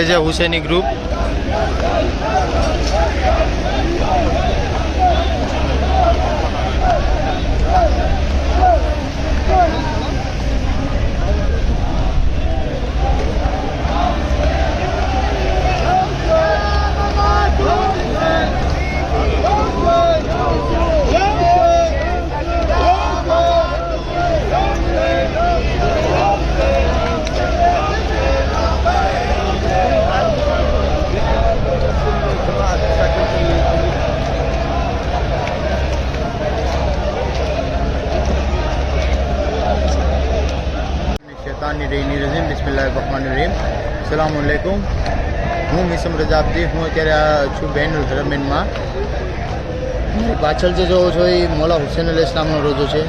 है हुसैनी ग्रुप। बिस्मिल्लाहिर्रहमानिर्रहीम। अस्सलाम वालेकुम। હું મિસમ રજાબજી। હું અત્યારે છું બહેનુલ હરમૈનમાં। મારી પાછળ જે જોવો છો એ મૌલા હુસૈન અલ ઇસ્લામનો રોજો છે।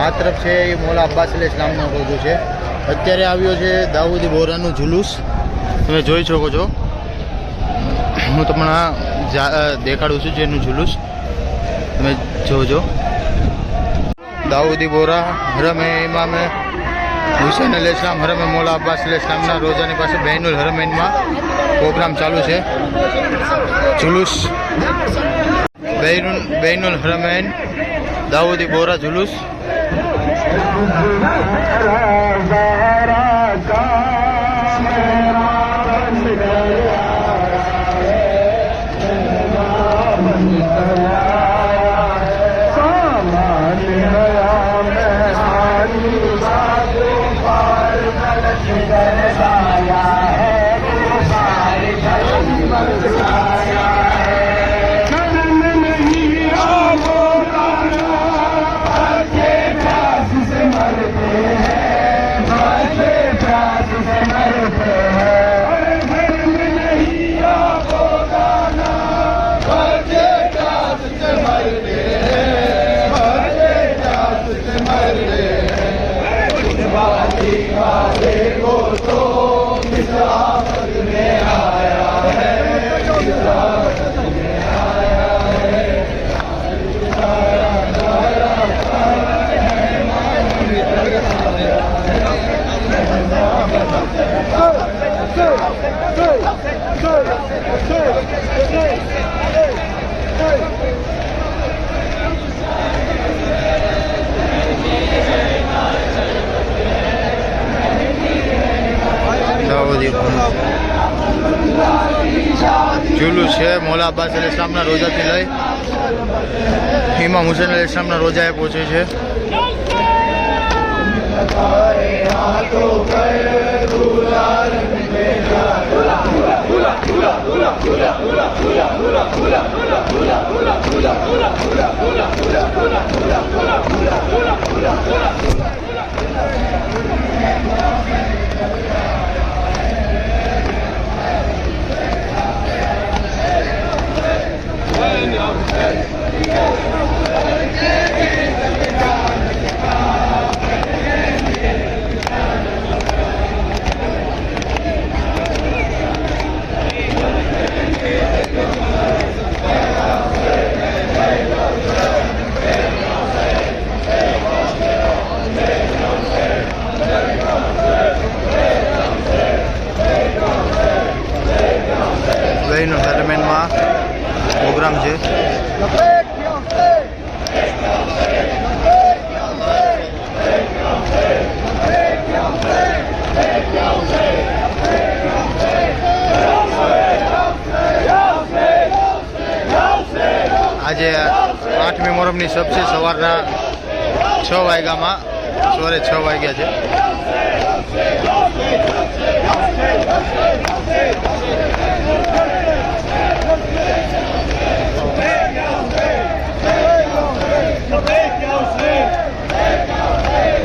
આ તરફ છે એ મૌલા અબ્બાસ અલ ઇસ્લામનો રોજો છે। અત્યારે આવ્યો છે દાઉદી બોરાનું જુલુસ, તમે જોઈ શકો છો। હું તમને દેખાડું છું જેનું જુલુસ તમે જોજો। દાઉદી બોરા હરમે ઇમામે હુસૈન અલ ઇસ્લામ હરમે મૌલા અબ્બાસ અલ ઇસ્લામના રોજાની પાસે બહેનુલ હરમૈનમાં પ્રોગ્રામ ચાલુ છે। જુલુસ બહેનુલ હરમૈન દાઉદી બોરા જુલુસ। जुलूस है मौला अब्बास अल इस्लामना रोजाथी लई इमाम हुसैन अल इस्लामना रोजाए पहुंचे छे। બહેનુલ હરમૈનમાં પ્રોગ્રામ છે। આજે 8મી મોહરમની સબ છે। સવારના 6 વાગ્યામાં સવારે 6 વાગ્યા છે।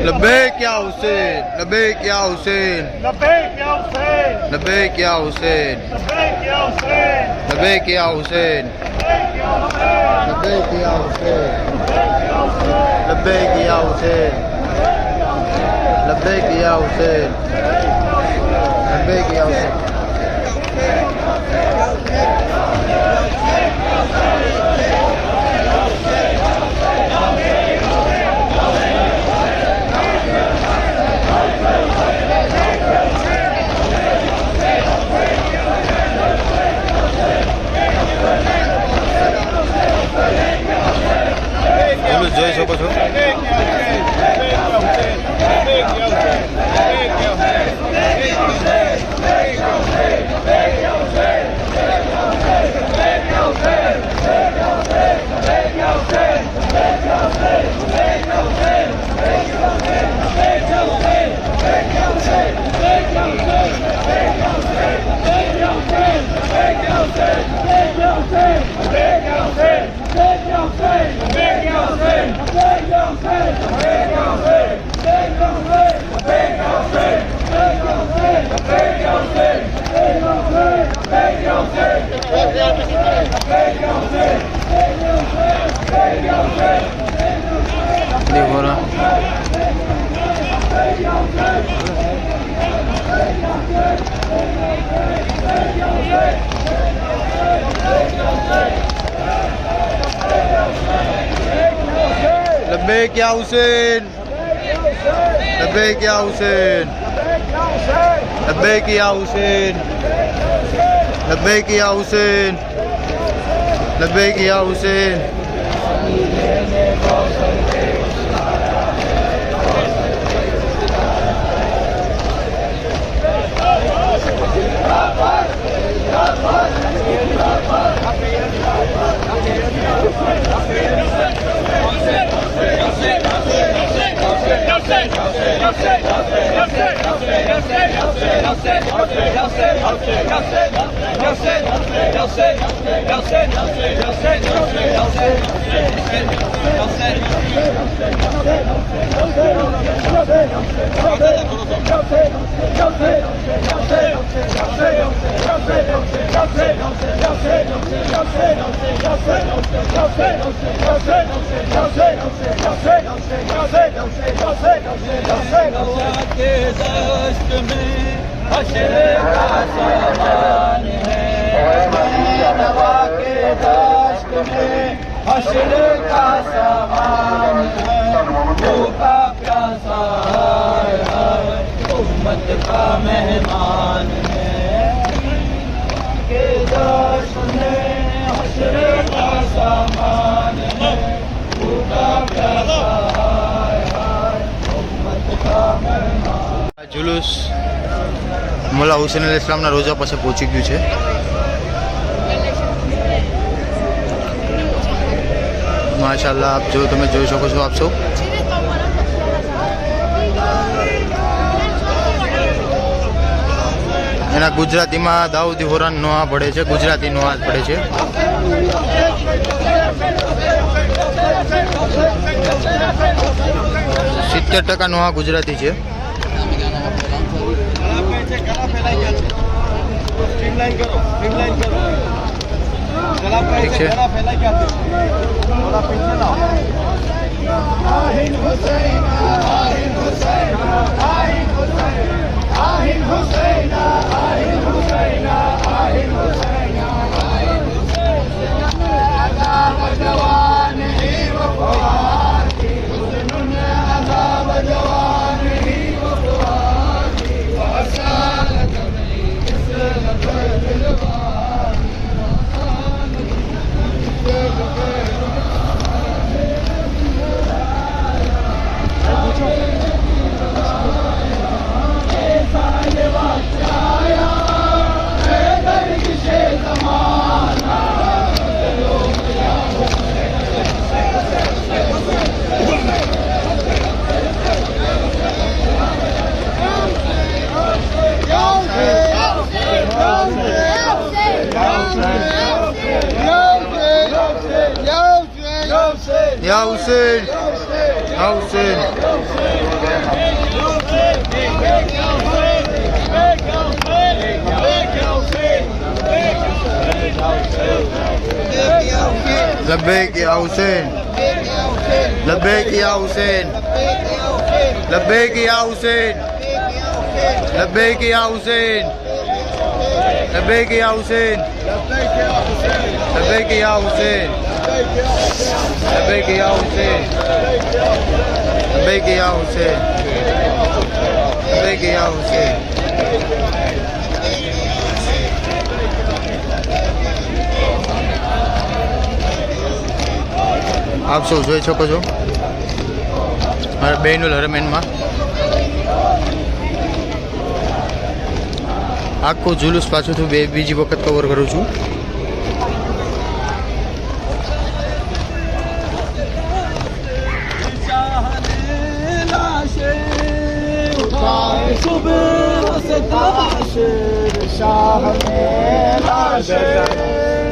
लब्बैक या हुसैन, लब्बैक या हुसैन, लब्बैक या हुसैन, लब्बैक या हुसैन, लब्बैक या हुसैन, लब्बैक या हुसैन, लब्बैक या हुसैन, लब्बैक या हुसैन, लब्बैक या हुसैन। देखो ना लब्बैक या हुसैन, लब्बैक या हुसैन, लब्बैक या हुसैन, लब्बैक या हुसैन, लब्बैक या हुसैन। हश्र का सामान है, भूखा प्यासा है, उम्मत का मेहमान है के दर्श में। हश्र का सामान है, भूखा प्यासा है, उम्मत का मेहमान। जुलूस મોલા હુસૈન અલ ઇસ્લામના રોજા પાસે પહોંચી ગયું છે। માશાઅલ્લાહ આપ જો તમે જોઈ શકો છો આપ સૌ। એના ગુજરાતીમાં દાઉદી હોરાન નોઆ પડે છે, ગુજરાતી નોઆ પડે છે। 70% નોઆ ગુજરાતી છે। स्ट्रीमलाइन करो, स्ट्रीमलाइन करो। जरा फैला क्या थे? थोड़ा पीछे लाओ। आहिन हुसैन, आहिन हुसैन, आहिन हुसैन, आहिन हुसैन, आहिन हुसैन, आहिन हुसैन, आहिन हुसैन। अज़ाब जवान ही वफ़ार की, हुस्न अज़ाब जवान ही वफ़ार की, वसालत या हुसैन, या हुसैन। लब्बैक या हुसैन, लब्बैक या हुसैन, लब्बैक या हुसैन, लब्बैक या हुसैन, लब्बैक या हुसैन, लब्बैक या हुसैन, लब्बैक या हुसैन, लब्बैक या हुसैन, लब्बैक या हुसैन। आप सब જોઈ શકો છો મારા બેનુલ હરમેનમાં આખું જુલુસ પાછું હું બીજી વખત કવર કરું છું। सुबह से ताशर शाह में लाशें